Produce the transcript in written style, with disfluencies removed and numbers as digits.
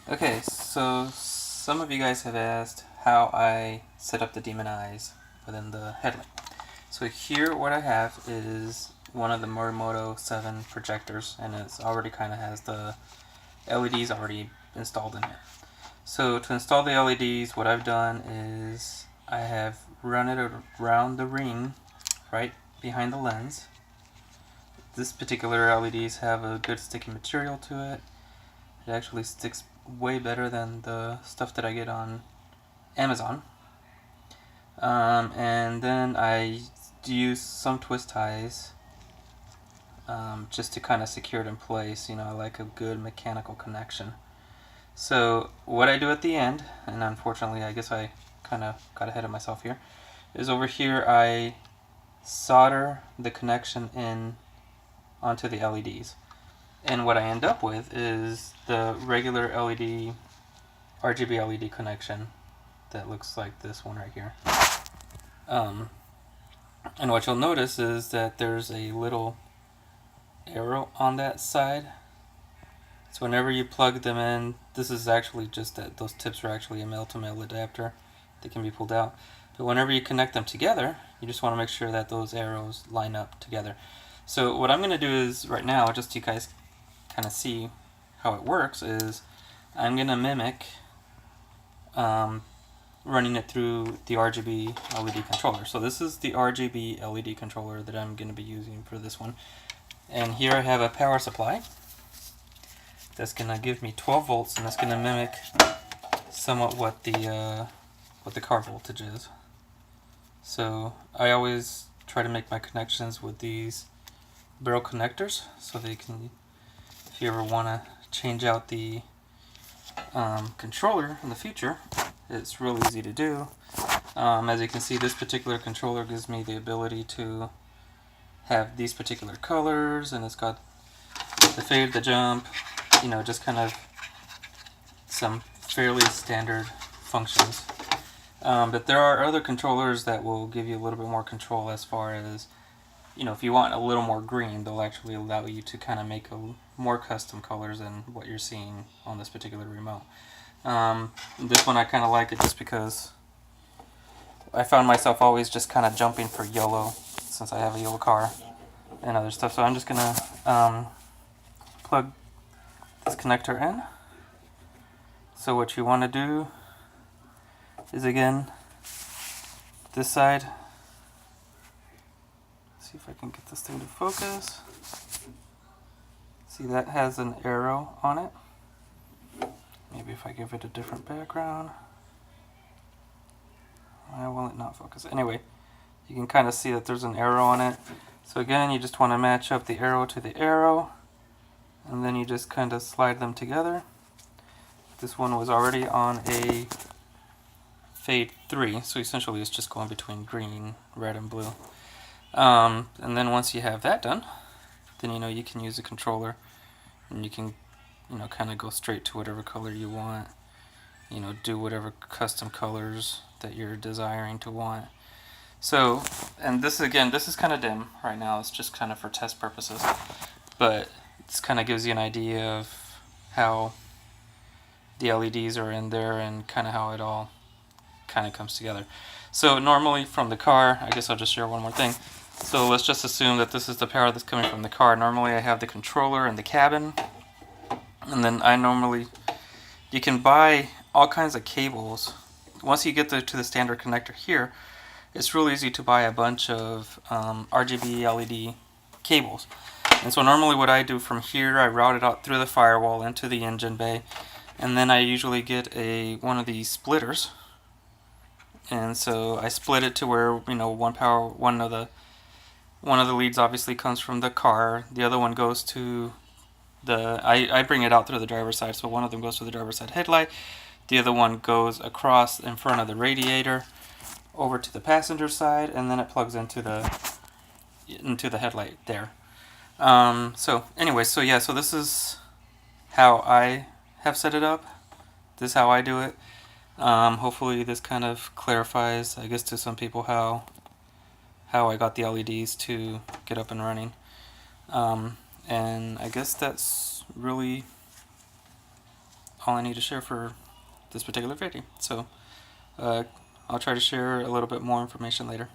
Okay, so some of you guys have asked how I set up the demon eyes within the headlight. So here what I have is one of the Morimoto 7 projectors, and it's already kind of has the LEDs already installed in here. So to install the LEDs, what I've done is I have run it around the ring right behind the lens. This particular LEDs have a good sticky material to it. It actually sticks way better than the stuff that I get on Amazon. And then I use some twist ties just to kind of secure it in place. You know, I like a good mechanical connection. So what I do at the end, and unfortunately I guess I kind of got ahead of myself here, is over here I solder the connection in onto the LEDs. And what I end up with is the regular LED, RGB LED connection that looks like this one right here. And what you'll notice is that there's a little arrow on that side. So whenever you plug them in, this is actually just that those tips are actually a male-to-male adapter that can be pulled out. But whenever you connect them together, you just want to make sure that those arrows line up together. So what I'm going to do is right now, just so you guys kind of see how it works, is I'm going to mimic running it through the RGB LED controller. So this is the RGB LED controller that I'm going to be using for this one. And here I have a power supply that's going to give me 12 volts, and that's going to mimic somewhat what the car voltage is. So I always try to make my connections with these barrel connectors, so they can, if you ever want to change out the controller in the future, it's real easy to do. As you can see, this particular controller gives me the ability to have these particular colors, and it's got the fade, the jump, you know, just kind of some fairly standard functions. But there are other controllers that will give you a little bit more control as far as, you know, if you want a little more green, they'll actually allow you to kind of make more custom colors than what you're seeing on this particular remote. This one I kind of like it just because I found myself always just kind of jumping for yellow since I have a yellow car and other stuff. So I'm just going to plug this connector in. So what you want to do is, again, this side, see if I can get this thing to focus. See, that has an arrow on it. Maybe if I give it a different background. Why will it not focus? Anyway, you can kind of see that there's an arrow on it. So again, you just want to match up the arrow to the arrow, and then you just kind of slide them together. This one was already on a fade 3, so essentially it's just going between green, red, and blue. And then once you have that done, then you know you can use a controller, and you can, you know, kind of go straight to whatever color you want. You know, do whatever custom colors that you're desiring to want. So, and this again, this is kind of dim right now. It's just kind of for test purposes, but this kind of gives you an idea of how the LEDs are in there and kind of how it all kind of comes together. So normally from the car, I guess I'll just share one more thing. So let's just assume that this is the power that's coming from the car. Normally I have the controller in the cabin, and then you can buy all kinds of cables. Once you get to the standard connector here, it's real easy to buy a bunch of RGB LED cables. And so normally what I do from here, I route it out through the firewall into the engine bay, and then I usually get one of these splitters. And so I split it to where, you know, one of the leads obviously comes from the car, the other one goes to I bring it out through the driver's side, so one of them goes to the driver's side headlight, the other one goes across in front of the radiator over to the passenger side, and then it plugs into the headlight there. So anyway, so yeah, so this is how I have set it up. This is how I do it. Hopefully this kind of clarifies, I guess, to some people how I got the LEDs to get up and running. And I guess that's really all I need to share for this particular video. So I'll try to share a little bit more information later.